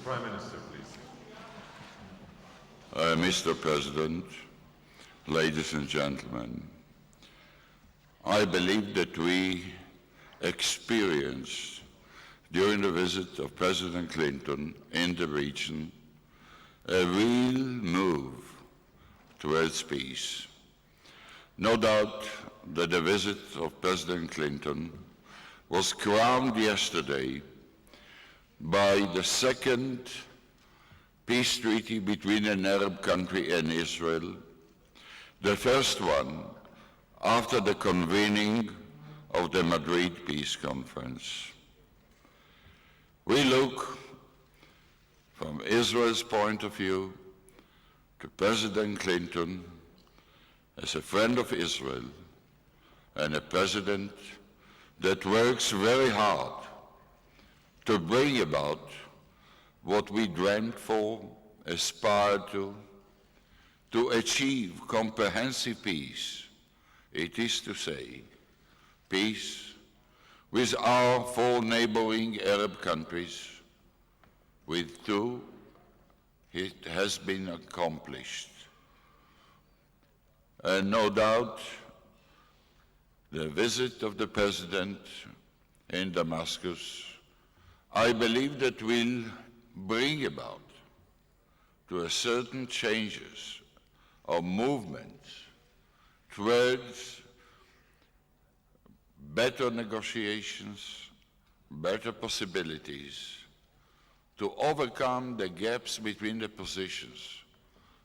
Prime Minister, please. Mr. President, ladies and gentlemen, I believe that we experienced during the visit of President Clinton in the region a real move towards peace. No doubt that the visit of President Clinton was crowned yesterday by the second peace treaty between an Arab country and Israel, the first one after the convening of the Madrid Peace Conference. We look, from Israel's point of view, to President Clinton as a friend of Israel and a president that works very hard to bring about what we dreamed for, aspired to achieve comprehensive peace. It is to say, peace with our four neighboring Arab countries. With two, it has been accomplished. And no doubt, the visit of the President in Damascus, I believe that will bring about to a certain changes or movements towards better negotiations, better possibilities to overcome the gaps between the positions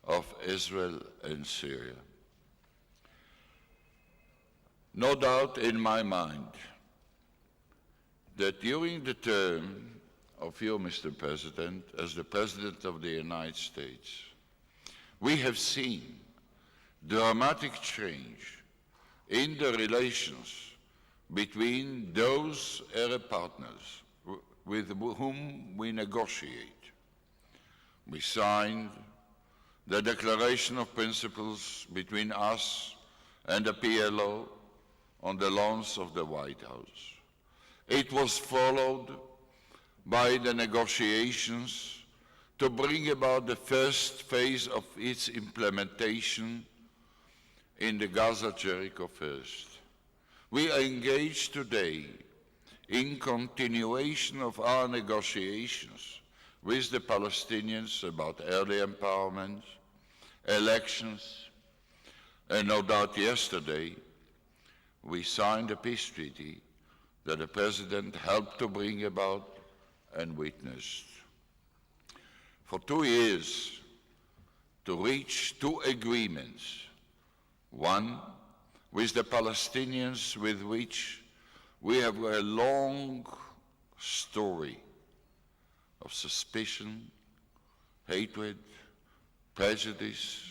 of Israel and Syria. No doubt in my mind that during the term of you, Mr. President, as the President of the United States, we have seen dramatic change in the relations between those Arab partners with whom we negotiate. We signed the Declaration of Principles between us and the PLO on the lawns of the White House. It was followed by the negotiations to bring about the first phase of its implementation in the Gaza-Jericho first. We are engaged today in continuation of our negotiations with the Palestinians about early empowerment, elections, and no doubt yesterday we signed a peace treaty that the President helped to bring about and witnessed. For 2 years, to reach two agreements, one with the Palestinians with which we have a long story of suspicion, hatred, prejudice,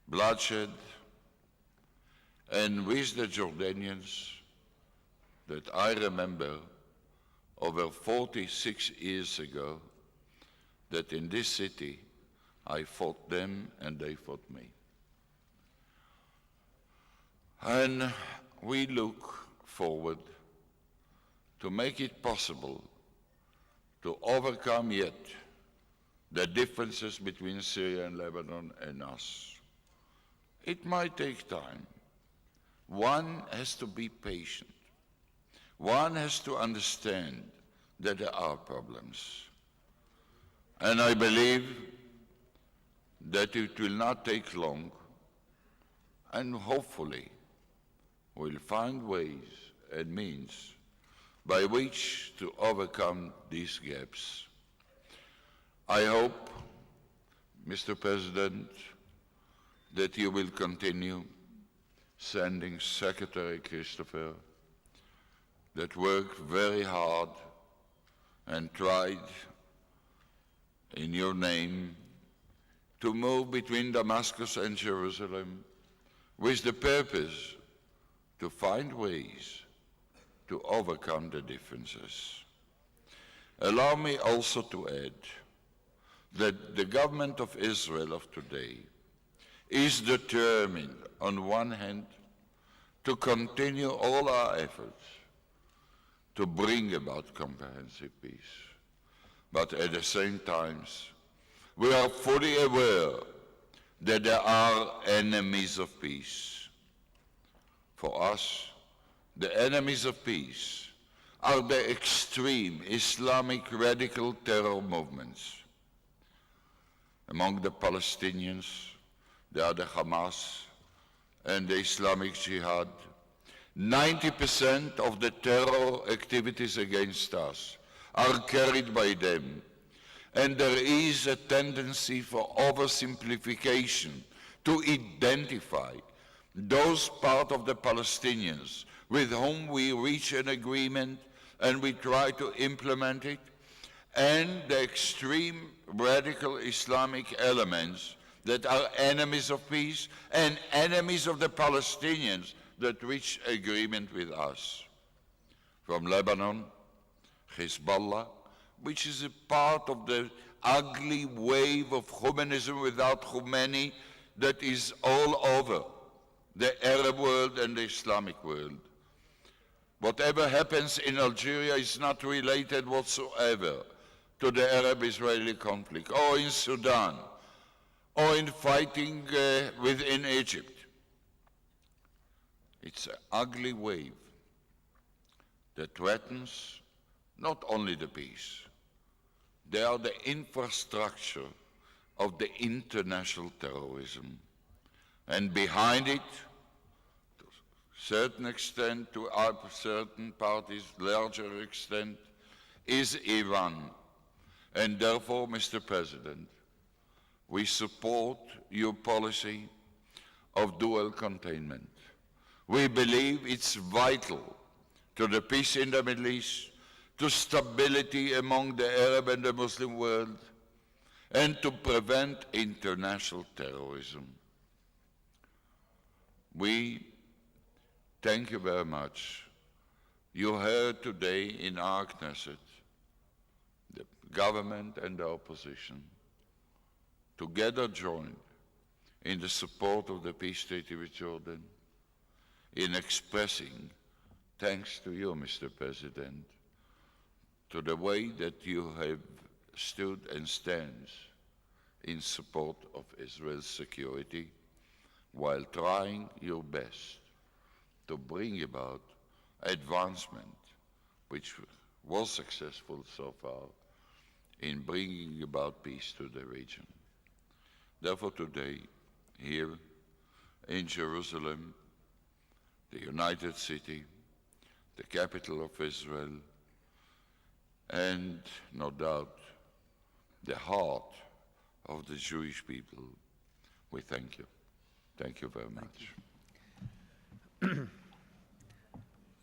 bloodshed, and with the Jordanians that I remember over 46 years ago that in this city I fought them and they fought me. And we look forward to make it possible to overcome yet the differences between Syria and Lebanon and us. It might take time. One has to be patient. One has to understand that there are problems. And I believe that it will not take long, and hopefully we'll find ways and means by which to overcome these gaps. I hope, Mr. President, that you will continue sending Secretary Christopher that worked very hard and tried in your name to move between Damascus and Jerusalem with the purpose to find ways to overcome the differences. Allow me also to add that the government of Israel of today is determined, on one hand, to continue all our efforts to bring about comprehensive peace. But at the same time, we are fully aware that there are enemies of peace. For us, the enemies of peace are the extreme Islamic radical terror movements. Among the Palestinians, there are the Hamas and the Islamic Jihad. 90% of the terror activities against us are carried by them. And there is a tendency for oversimplification to identify those part of the Palestinians with whom we reach an agreement and we try to implement it, and the extreme radical Islamic elements that are enemies of peace and enemies of the Palestinians that reach agreement with us. From Lebanon, Hezbollah, which is a part of the ugly wave of humanism without Khomeini that is all over the Arab world and the Islamic world. Whatever happens in Algeria is not related whatsoever to the Arab-Israeli conflict, or in Sudan, or in fighting within Egypt. It's an ugly wave that threatens not only the peace, they are the infrastructure of the international terrorism. And behind it, to a certain extent, to certain parties, larger extent, is Iran. And therefore, Mr. President, we support your policy of dual containment. We believe it's vital to the peace in the Middle East, to stability among the Arab and the Muslim world, and to prevent international terrorism. We thank you very much. You heard today in our Knesset the government and the opposition together joined in the support of the peace treaty with Jordan, in expressing thanks to you, Mr. President, to the way that you have stood and stands in support of Israel's security, while trying your best to bring about advancement, which was successful so far in bringing about peace to the region. Therefore today, here in Jerusalem, the United City, the capital of Israel, and no doubt the heart of the Jewish people, we thank you. Thank you very much.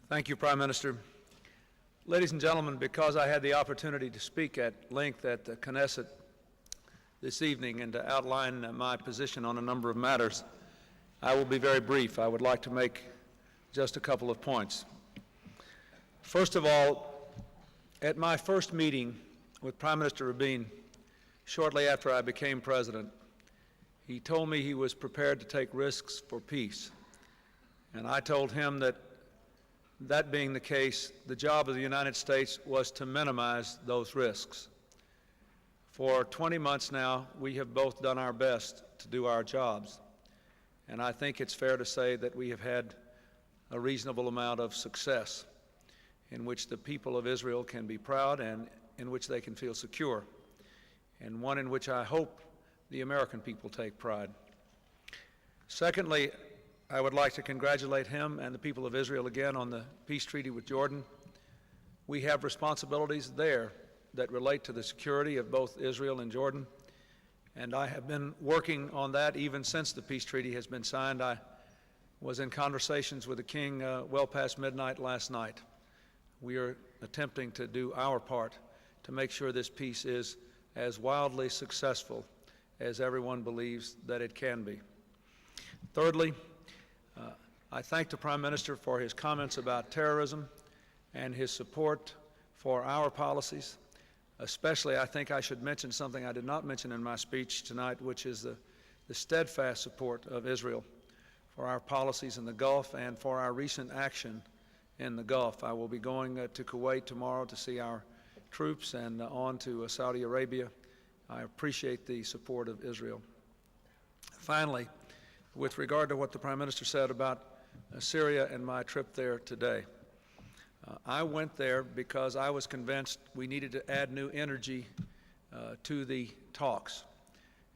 Thank you, Prime Minister. Ladies and gentlemen, because I had the opportunity to speak at length at the Knesset this evening and to outline my position on a number of matters, I will be very brief. I would like to make just a couple of points. First of all, at my first meeting with Prime Minister Rabin, shortly after I became president, he told me he was prepared to take risks for peace. And I told him that, that being the case, the job of the United States was to minimize those risks. For 20 months now, we have both done our best to do our jobs. And I think it's fair to say that we have had a reasonable amount of success in which the people of Israel can be proud and in which they can feel secure, and one in which I hope the American people take pride. Secondly, I would like to congratulate him and the people of Israel again on the peace treaty with Jordan. We have responsibilities there that relate to the security of both Israel and Jordan, and I have been working on that even since the peace treaty has been signed. I was in conversations with the king well past midnight last night. We are attempting to do our part to make sure this peace is as wildly successful as everyone believes that it can be. Thirdly, I thank the Prime Minister for his comments about terrorism and his support for our policies. Especially, I think I should mention something I did not mention in my speech tonight, which is the steadfast support of Israel for our policies in the Gulf and for our recent action in the Gulf. I will be going to Kuwait tomorrow to see our troops and on to Saudi Arabia. I appreciate the support of Israel. Finally, with regard to what the Prime Minister said about Syria and my trip there today, I went there because I was convinced we needed to add new energy to the talks.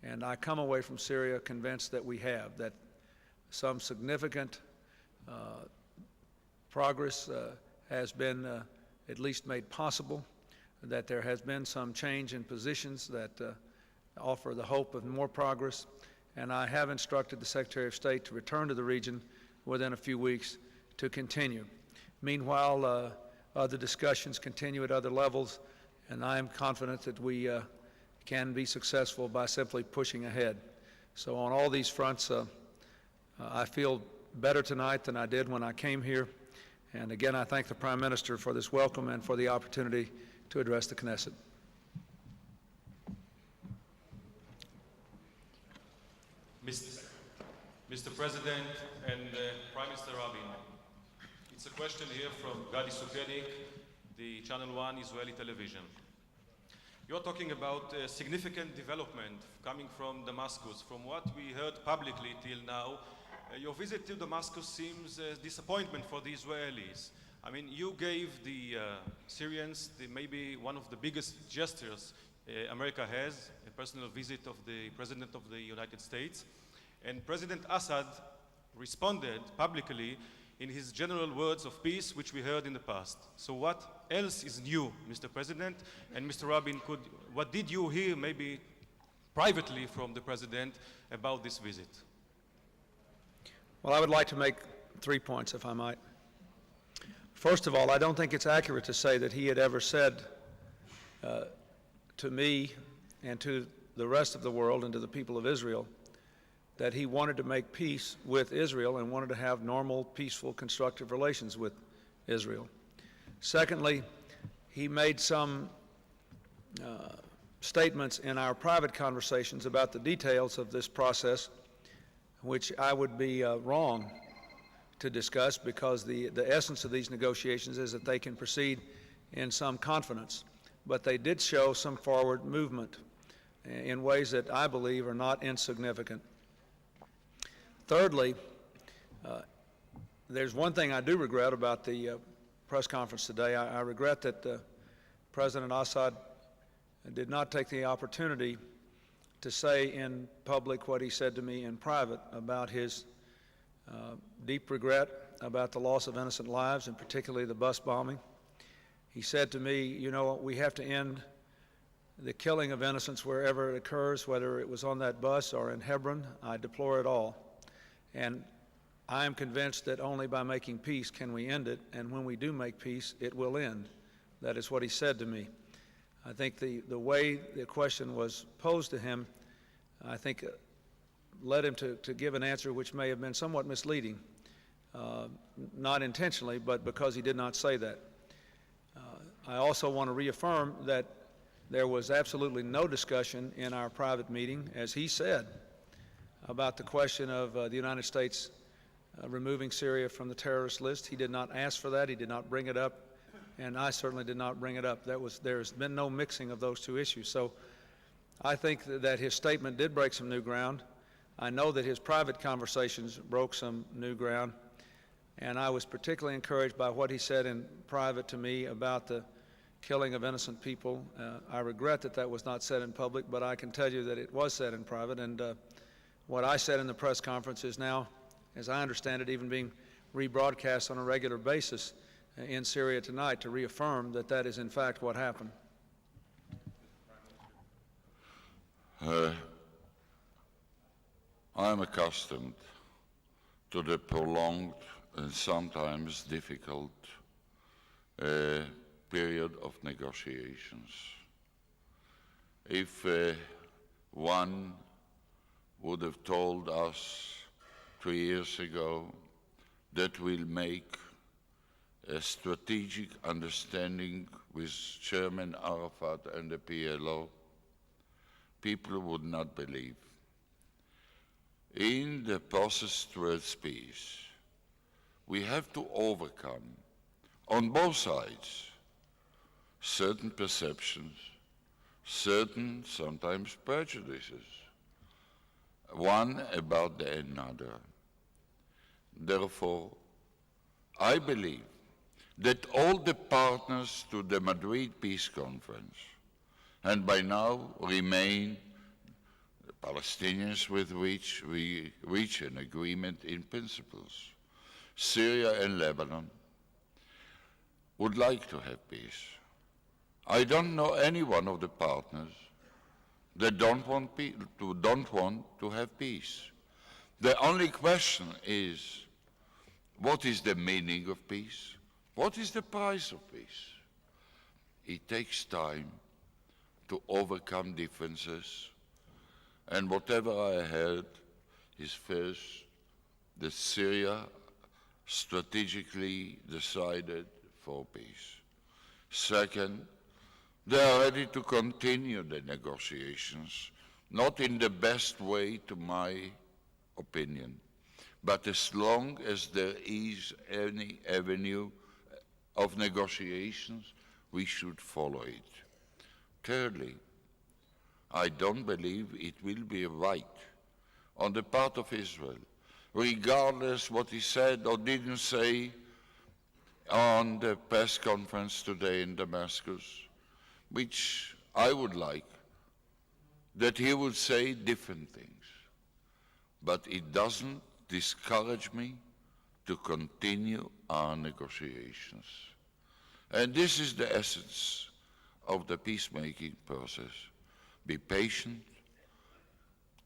And I come away from Syria convinced that we have, that some significant progress has been at least made possible, that there has been some change in positions that offer the hope of more progress, and I have instructed the Secretary of State to return to the region within a few weeks to continue. Meanwhile, other discussions continue at other levels, and I am confident that we can be successful by simply pushing ahead. So on all these fronts, I feel better tonight than I did when I came here. And again, I thank the Prime Minister for this welcome and for the opportunity to address the Knesset. Mr. President and Prime Minister Rabin, it's a question here from Gadi Sukenik, the Channel 1 Israeli television. You're talking about significant development coming from Damascus. From what we heard publicly till now, your visit to Damascus seems a disappointment for the Israelis. I mean, you gave the Syrians maybe one of the biggest gestures America has, a personal visit of the President of the United States. And President Assad responded publicly in his general words of peace, which we heard in the past. So what else is new, Mr. President? And Mr. Rabin, what did you hear maybe privately from the President about this visit? Well, I would like to make 3 points, if I might. First of all, I don't think it's accurate to say that he had ever said to me and to the rest of the world and to the people of Israel that he wanted to make peace with Israel and wanted to have normal, peaceful, constructive relations with Israel. Secondly, he made some statements in our private conversations about the details of this process, which I would be wrong to discuss, because the essence of these negotiations is that they can proceed in some confidence. But they did show some forward movement in ways that I believe are not insignificant. Thirdly, there's one thing I do regret about the press conference today. I regret that President Assad did not take the opportunity to say in public what he said to me in private about his deep regret about the loss of innocent lives, and particularly the bus bombing. He said to me, you know, we have to end the killing of innocents wherever it occurs, whether it was on that bus or in Hebron. I deplore it all. And I am convinced that only by making peace can we end it, and when we do make peace, it will end. That is what he said to me. I think the way the question was posed to him, I think led him to give an answer which may have been somewhat misleading, not intentionally, but because he did not say that. I also want to reaffirm that there was absolutely no discussion in our private meeting, as he said, about the question of the United States removing Syria from the terrorist list. He did not ask for that. He did not bring it up, and I certainly did not bring it up. There's been no mixing of those two issues. So I think that his statement did break some new ground. I know that his private conversations broke some new ground, and I was particularly encouraged by what he said in private to me about the killing of innocent people. I regret that that was not said in public, but I can tell you that it was said in private, and what I said in the press conference is now, as I understand it, even being rebroadcast on a regular basis in Syria tonight to reaffirm that that is in fact what happened. I'm accustomed to the prolonged and sometimes difficult period of negotiations. If one would have told us 3 years ago that we'll make a strategic understanding with Chairman Arafat and the PLO, people would not believe. In the process towards peace, we have to overcome, on both sides, certain perceptions, certain sometimes prejudices, one about the another. Therefore, I believe that all the partners to the Madrid Peace Conference, and by now remain the Palestinians with which we reach an agreement in principles, Syria and Lebanon, would like to have peace. I don't know any one of the partners that don't want to have peace. The only question is, what is the meaning of peace? What is the price of peace? It takes time to overcome differences, and whatever I heard is first that Syria strategically decided for peace. Second, they are ready to continue the negotiations, not in the best way to my opinion, but as long as there is any avenue of negotiations, we should follow it. Thirdly, I don't believe it will be right on the part of Israel, regardless what he said or didn't say on the press conference today in Damascus, which I would like that he would say different things. But it doesn't discourage me to continue our negotiations. And this is the essence of the peacemaking process. Be patient,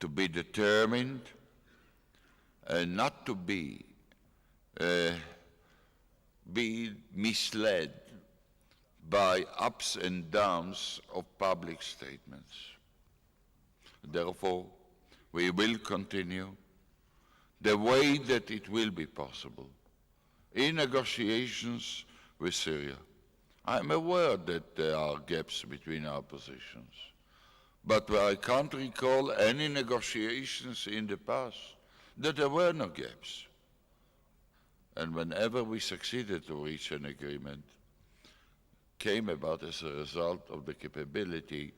to be determined, and not to be misled by ups and downs of public statements. Therefore, we will continue the way that it will be possible in negotiations with Syria. I'm aware that there are gaps between our positions, but I can't recall any negotiations in the past that there were no gaps. And whenever we succeeded to reach an agreement, came about as a result of the capability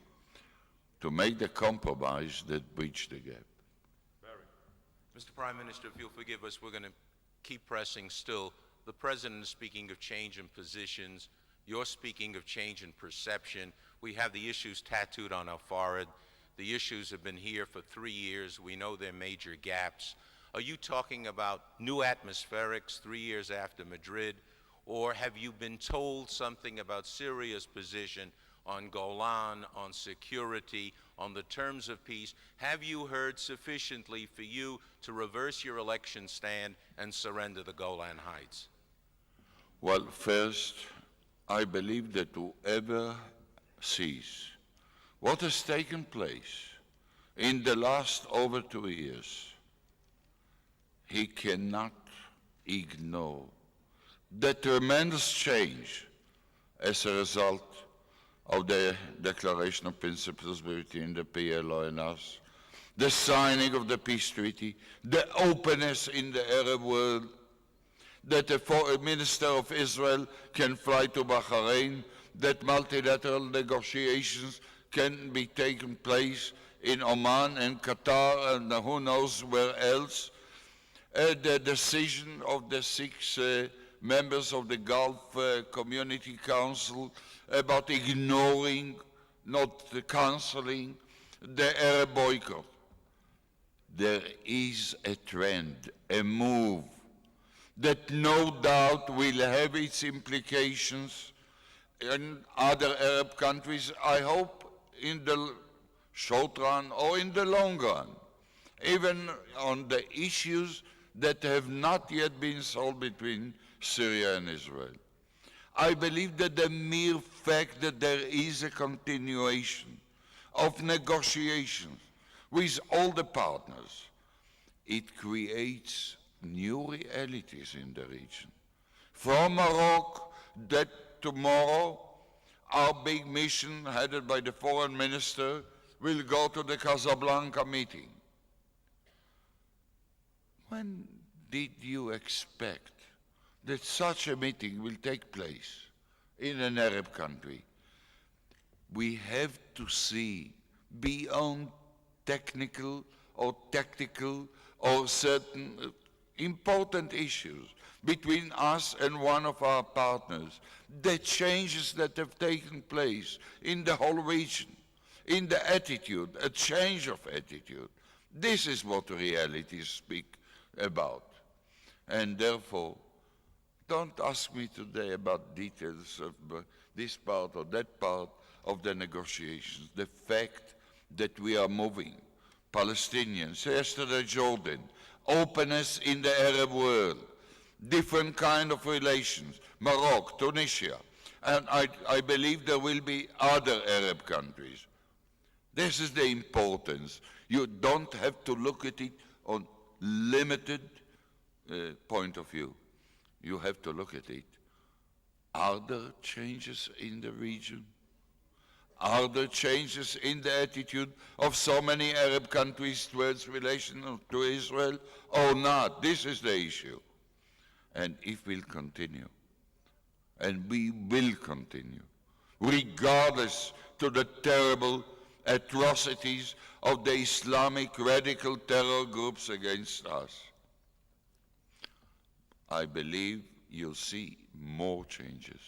to make the compromise that bridged the gap. Mr. Prime Minister, if you'll forgive us, we're going to keep pressing still. The President is speaking of change in positions. You're speaking of change in perception. We have the issues tattooed on our forehead. The issues have been here for 3 years. We know there are major gaps. Are you talking about new atmospherics 3 years after Madrid? Or have you been told something about Syria's position on Golan, on security, on the terms of peace? Have you heard sufficiently for you to reverse your election stand and surrender the Golan Heights? Well, first, I believe that whoever sees what has taken place in the last over 2 years, he cannot ignore the tremendous change as a result of the Declaration of Principles between the PLO and us, the signing of the peace treaty, the openness in the Arab world, that the foreign minister of Israel can fly to Bahrain, that multilateral negotiations can be taken place in Oman and Qatar and who knows where else, the decision of the 6 members of the Gulf Community Council about ignoring, not canceling, the Arab boycott. There is a trend, a move, that no doubt will have its implications in other Arab countries, I hope in the short run or in the long run, even on the issues that have not yet been solved between Syria and Israel. I believe that the mere fact that there is a continuation of negotiations with all the partners, it creates new realities in the region. From Morocco, that tomorrow our big mission headed by the foreign minister will go to the Casablanca meeting. When did you expect that such a meeting will take place in an Arab country? we have to see beyond technical or tactical or certain important issues between us and one of our partners, the changes that have taken place in the whole region, in the attitude, a change of attitude. This is what realities speak about. And therefore, don't ask me today about details of this part or that part of the negotiations. The fact that we are moving, Palestinians, yesterday Jordan, openness in the Arab world, different kind of relations, Morocco, Tunisia, and I believe there will be other Arab countries. This is the importance. You don't have to look at it on limited point of view. You have to look at it. Are there changes in the region? Are there changes in the attitude of so many Arab countries towards relation to Israel or not? This is the issue. And if we'll continue, and we will continue, regardless to the terrible atrocities of the Islamic radical terror groups against us, I believe you'll see more changes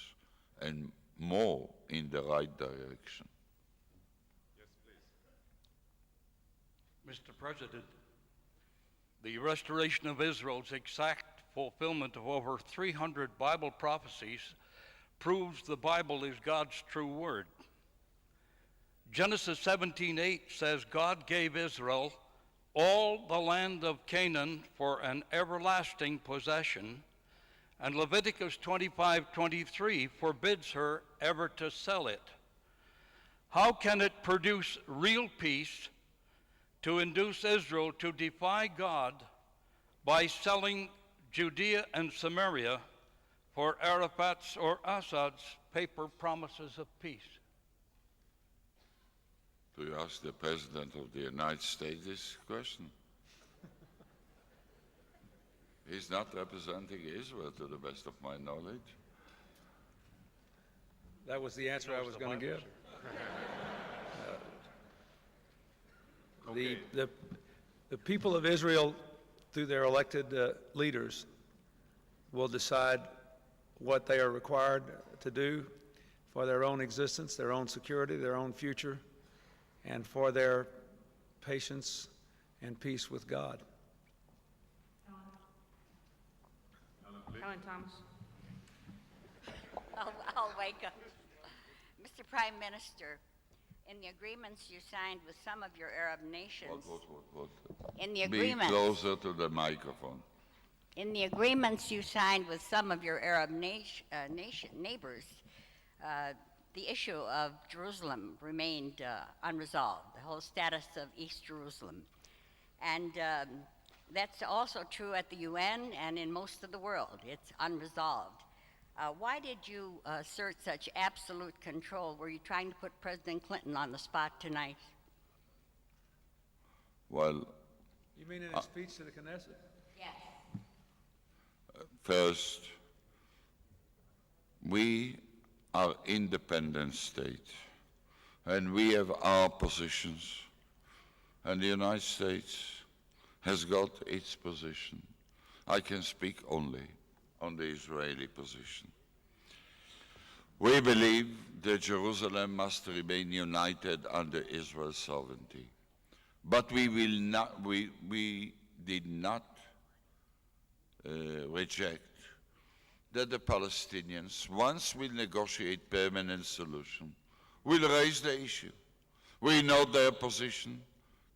and more in the right direction. Yes, please. Mr. President, the restoration of Israel's exact fulfillment of over 300 Bible prophecies proves the Bible is God's true word. Genesis 17:8 says God gave Israel all the land of Canaan for an everlasting possession, and Leviticus 25:23 forbids her ever to sell it. How can it produce real peace to induce Israel to defy God by selling Judea and Samaria for Arafat's or Assad's paper promises of peace? Do you ask the President of the United States this question? He's not representing Israel, to the best of my knowledge. That was the answer I was going to give. Okay. The people of Israel, through their elected leaders, will decide what they are required to do for their own existence, their own security, their own future, and for their patience and peace with God. Helen Thomas. I'll wake up. Mr. Prime Minister, in the agreements you signed with some of your Arab nations, What? in the Be agreements, closer to the microphone. in the agreements you signed with some of your Arab neighbors, the issue of Jerusalem remained unresolved, the whole status of East Jerusalem. And that's also true at the UN and in most of the world. It's unresolved. Why did you assert such absolute control? Were you trying to put President Clinton on the spot tonight? Well, You mean in his speech to the Knesset? Yes. first, we are independent state, and we have our positions, and the United States has got its position. I can speak only on the Israeli position. We believe that Jerusalem must remain united under Israel's sovereignty, but we did not reject that the Palestinians, once we negotiate permanent solution, will raise the issue. We know their position,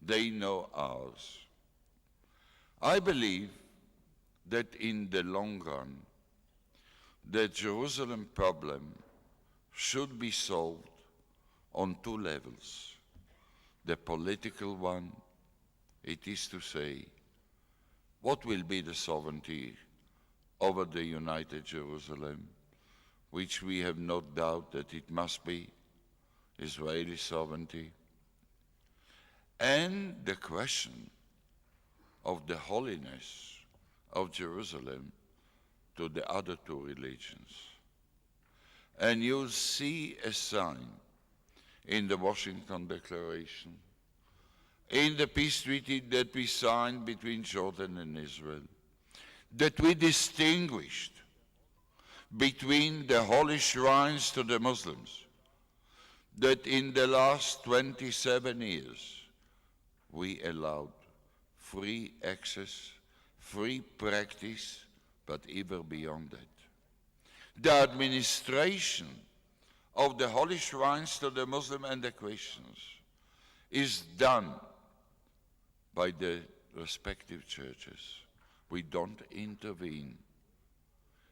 they know ours. I believe that in the long run, the Jerusalem problem should be solved on two levels. The political one, it is to say, what will be the sovereignty over the United Jerusalem, which we have no doubt that it must be Israeli sovereignty, and the question of the holiness of Jerusalem to the other two religions. And you'll see a sign in the Washington Declaration, in the peace treaty that we signed between Jordan and Israel, that we distinguished between the holy shrines to the Muslims, that in the last 27 years we allowed free access, free practice, but even beyond that. The administration of the holy shrines to the Muslim and the Christians is done by the respective churches. We don't intervene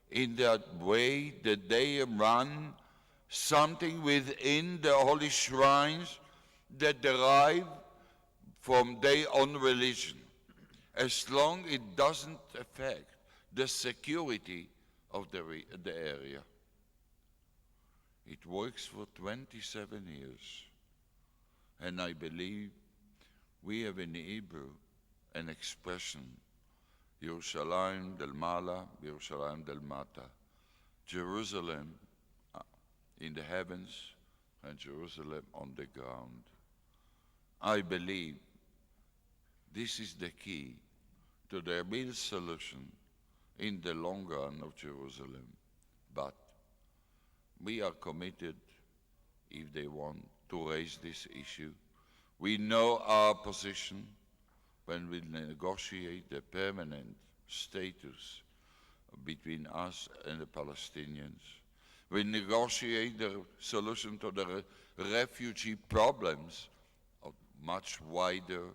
in that way that they run something within the holy shrines that derive from their own religion, as long as it doesn't affect the security of the area. It works for 27 years, and I believe we have in Hebrew an expression, Yerushalayim del Mala, Yerushalayim del Mata, Jerusalem in the heavens and Jerusalem on the ground. I believe this is the key to the real solution in the long run of Jerusalem. But we are committed, if they want, to raise this issue. We know our position when we negotiate the permanent status between us and the Palestinians. We negotiate the solution to the refugee problems of much wider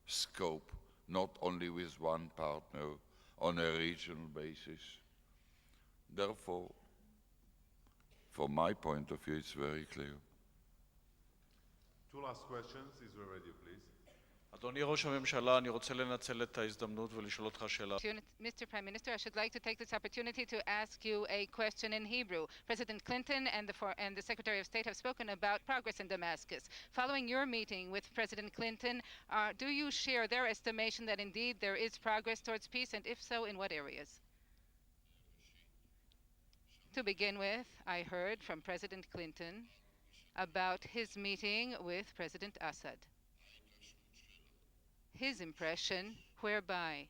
scope, not only with one partner on a regional basis. Therefore, from my point of view, it's very clear. Two last questions. Israel Radio, please. אדוני ראש הממשלה, אני רוצה לנצל את ההזדמנות ולשאול אותך שאלה. Mr. Prime Minister, I should like to take this opportunity to ask you a question in Hebrew. President Clinton and the Secretary of State have spoken about progress in Damascus. Following your meeting with President Clinton, do you share their estimation that indeed there is progress towards peace, and if so, in what areas? To begin with, I heard from President Clinton about his meeting with President Assad. His impression whereby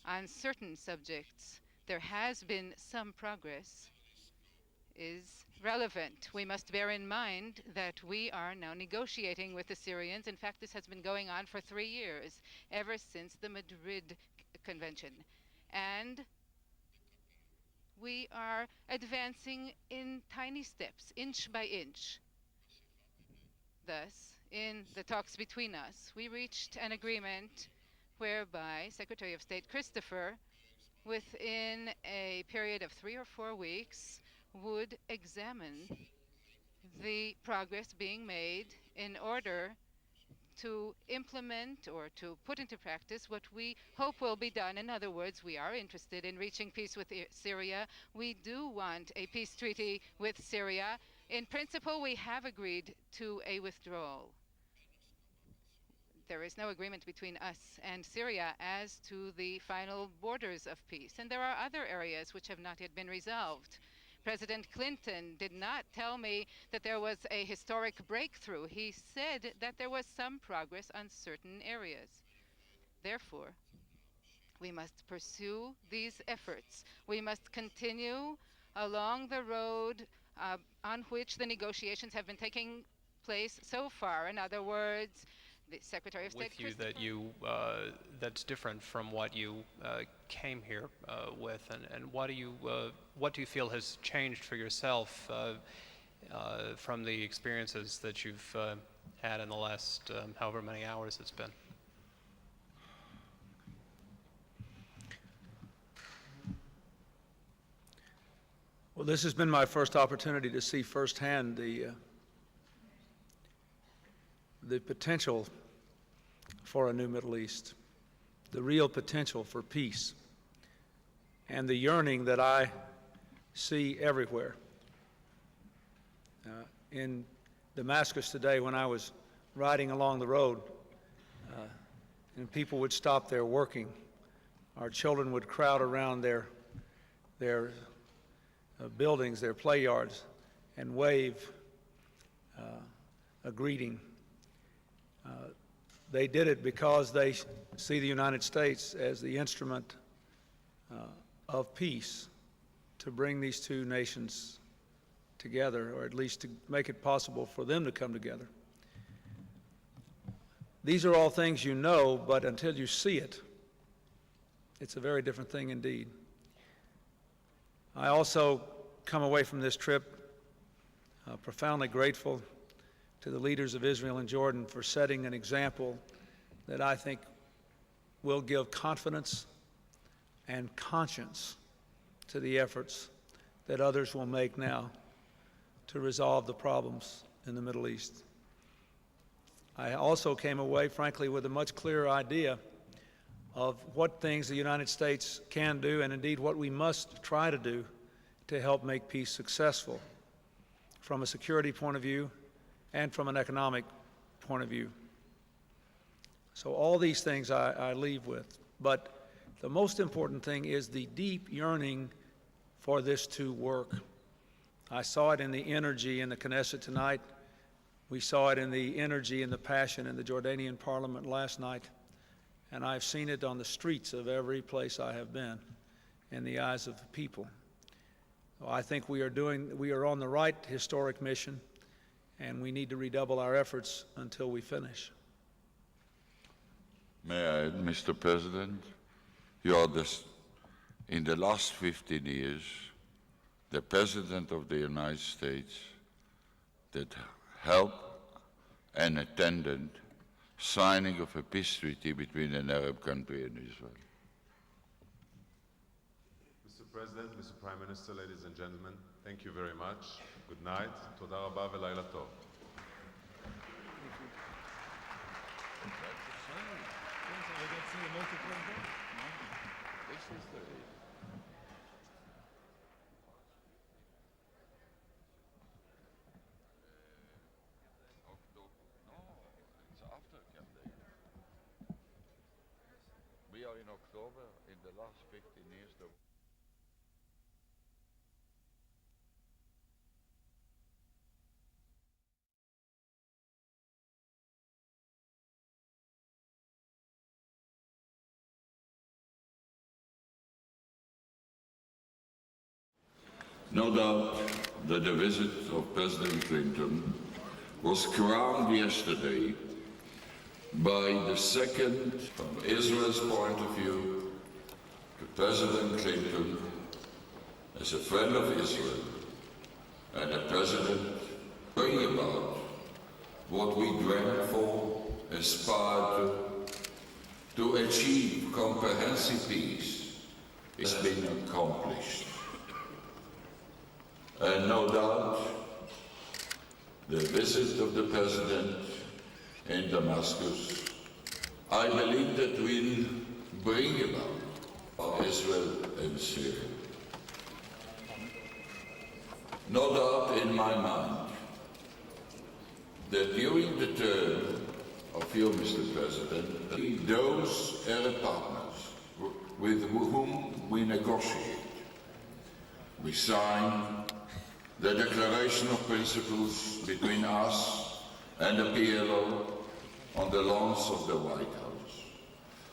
on certain subjects there has been some progress is relevant. We must bear in mind that we are now negotiating with the Syrians. In fact, this has been going on for 3 years, ever since the Madrid Convention. And we are advancing in tiny steps, inch by inch. Thus, in the talks between us, we reached an agreement whereby Secretary of State Christopher, within a period of 3 or 4 weeks, would examine the progress being made in order to implement or to put into practice what we hope will be done. In other words, we are interested in reaching peace with Syria. We do want a peace treaty with Syria. In principle, we have agreed to a withdrawal. There is no agreement between us and Syria as to the final borders of peace. And there are other areas which have not yet been resolved. President Clinton did not tell me that there was a historic breakthrough. He said that there was some progress on certain areas. Therefore, we must pursue these efforts. We must continue along the road on which the negotiations have been taking place so far. In other words, the Secretary of State with you that that's different from what you came here with, and what do you feel has changed for yourself from the experiences that you've had in the last however many hours it's been? Well, this has been my first opportunity to see firsthand the potential for a new Middle East, the real potential for peace, and the yearning that I see everywhere. In Damascus today, when I was riding along the road, and people would stop there working, our children would crowd around their buildings, their play yards, and wave a greeting. They did it because they see the United States as the instrument of peace to bring these two nations together, or at least to make it possible for them to come together. These are all things you know, but until you see it, it's a very different thing indeed. I also come away from this trip profoundly grateful to the leaders of Israel and Jordan for setting an example that I think will give confidence and conscience to the efforts that others will make now to resolve the problems in the Middle East. I also came away, frankly, with a much clearer idea of what things the United States can do, and indeed what we must try to do to help make peace successful from a security point of view and from an economic point of view. So all these things I leave with. But the most important thing is the deep yearning for this to work. I saw it in the energy in the Knesset tonight. We saw it in the energy and the passion in the Jordanian parliament last night. And I've seen it on the streets of every place I have been in the eyes of the people. So I think we are on the right historic mission, and we need to redouble our efforts until we finish. May I add, Mr. President, you are in the last 15 years, the President of the United States that helped and attended signing of a peace treaty between an Arab country and Israel. Mr. President, Mr. Prime Minister, ladies and gentlemen, thank you very much. Good night. Toda rabba ve'layla tov. We are in October, in the last 15 years. No doubt that the visit of President Clinton was crowned yesterday by the second, from Israel's point of view, to President Clinton as a friend of Israel and a president bring about what we dreamt for, aspired to achieve comprehensive peace, has been accomplished. And no doubt, the visit of the President in Damascus, I believe that will bring about Israel and Syria. No doubt in my mind that during the term of you, Mr. President, those Arab partners with whom we negotiate, we sign the Declaration of Principles between us and the PLO on the lawns of the White House.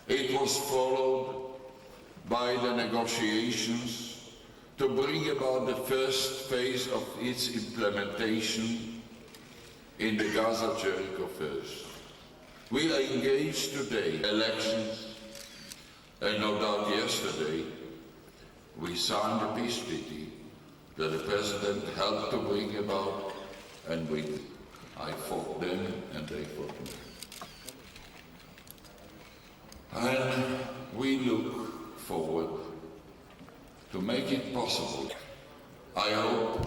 It was followed by the negotiations to bring about the first phase of its implementation in the Gaza-Jericho first. We are engaged today in elections, and no doubt yesterday we signed a peace treaty that the President helped to bring about, and I fought them and they fought me. And we look forward to make it possible. I hope,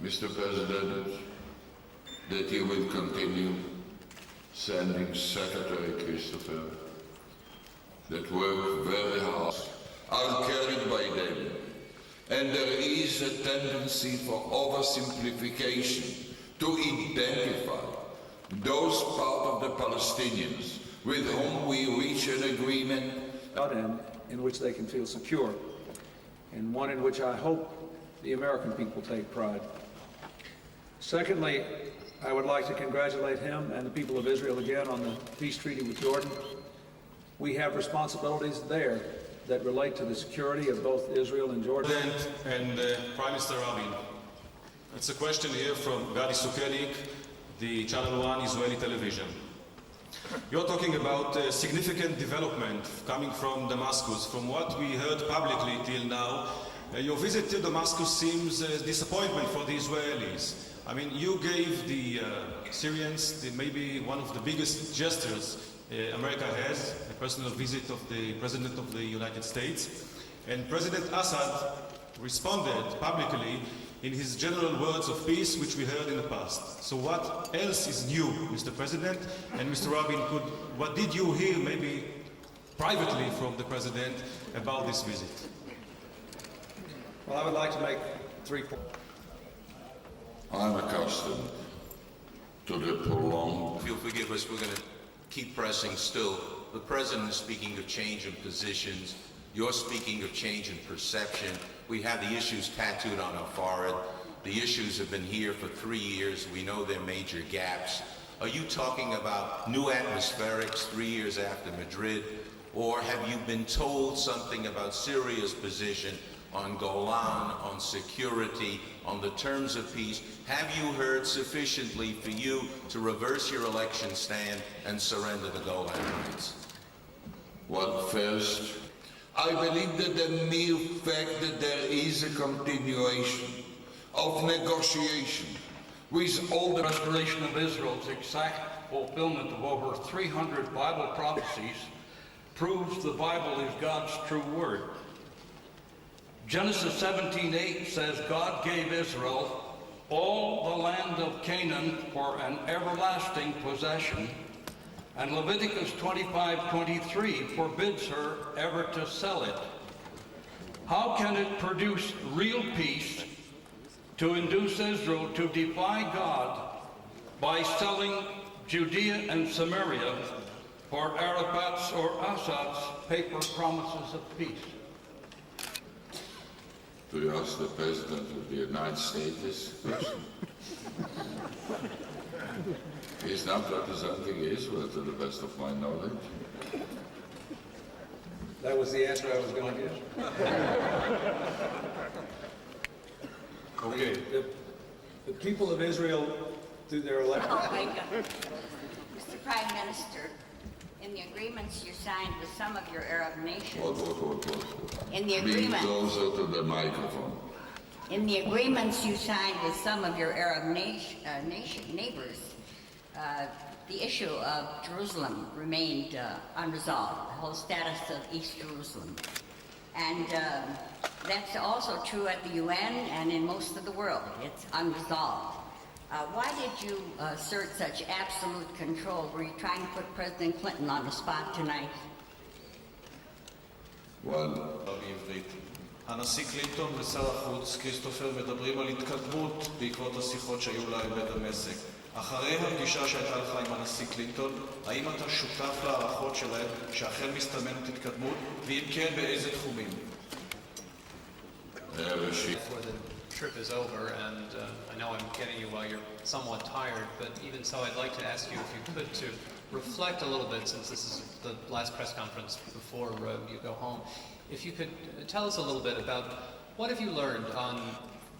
Mr. President, that you will continue sending Secretary Christopher that work very hard, are carried by them. And there is a tendency for oversimplification to identify those part of the Palestinians with whom we reach an agreement. And in which they can feel secure, and one in which I hope the American people take pride. Secondly, I would like to congratulate him and the people of Israel again on the peace treaty with Jordan. We have responsibilities there that relate to the security of both Israel and Jordan. President and Prime Minister Rabin. It's a question here from Gadi Sukenik, the Channel 1 Israeli television. You're talking about significant development coming from Damascus. From what we heard publicly till now, your visit to Damascus seems a disappointment for the Israelis. I mean, you gave the Syrians maybe one of the biggest gestures America has, a personal visit of the President of the United States. And President Assad responded publicly in his general words of peace, which we heard in the past. So what else is new, Mr. President? And Mr. Rabin, what did you hear maybe privately from the President about this visit? Well, I would like to make 3 points. I'm accustomed to the prolonged. If you'll forgive us, we're going to keep pressing still. The President is speaking of change in positions. You're speaking of change in perception. We have the issues tattooed on our forehead. The issues have been here for 3 years. We know there are major gaps. Are you talking about new atmospherics 3 years after Madrid? Or have you been told something about Syria's position on Golan, on security, on the terms of peace? Have you heard sufficiently for you to reverse your election stand and surrender the Golan Heights? Well, first, I believe that the mere fact that there is a continuation of negotiation with all the Restoration of Israel's exact fulfillment of over 300 Bible prophecies proves the Bible is God's true word. Genesis 17:8 says God gave Israel all the land of Canaan for an everlasting possession, and Leviticus 25:23 forbids her ever to sell it. How can it produce real peace to induce Israel to defy God by selling Judea and Samaria for Arafat's or Assad's paper promises of peace? Do you ask the President of the United States this question? He's not representing Israel to the best of my knowledge. That was the answer I was going to give. Okay. The people of Israel, through their election. Oh my God. Mr. Prime Minister, in the agreements you signed with some of your Arab nations, in the Be agreement, closer to the microphone. in the agreements you signed with some of your Arab neighbors, the issue of Jerusalem remained unresolved, the whole status of East Jerusalem. And that's also true at the UN and in most of the world. It's unresolved. Why did you assert such absolute control? Were you trying to put President Clinton on the spot tonight? Well, הנשיא קלינטון ושר החוץ כריסטופר מדברים על התקדמות בעקבות השיחות שהיו להם בדמשק. אחרי הפגישה שהייתה לך עם הנשיא קלינטון, האם אתה שותף להערכות שלהם שאכן מסתמנת התקדמות, ואם כן, באיזה תחומים? Before the trip is over, and I know I'm getting you while you're somewhat tired, but even so, I'd like to ask you if you could to reflect a little bit, since this is the last press conference before you go home. If you could tell us a little bit about what have you learned on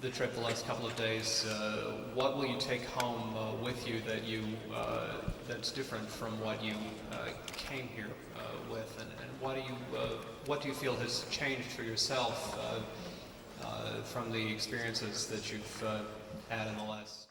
the trip the last couple of days? What will you take home with you that that's different from what you came here with, and what do you feel has changed for yourself from the experiences that you've had in the last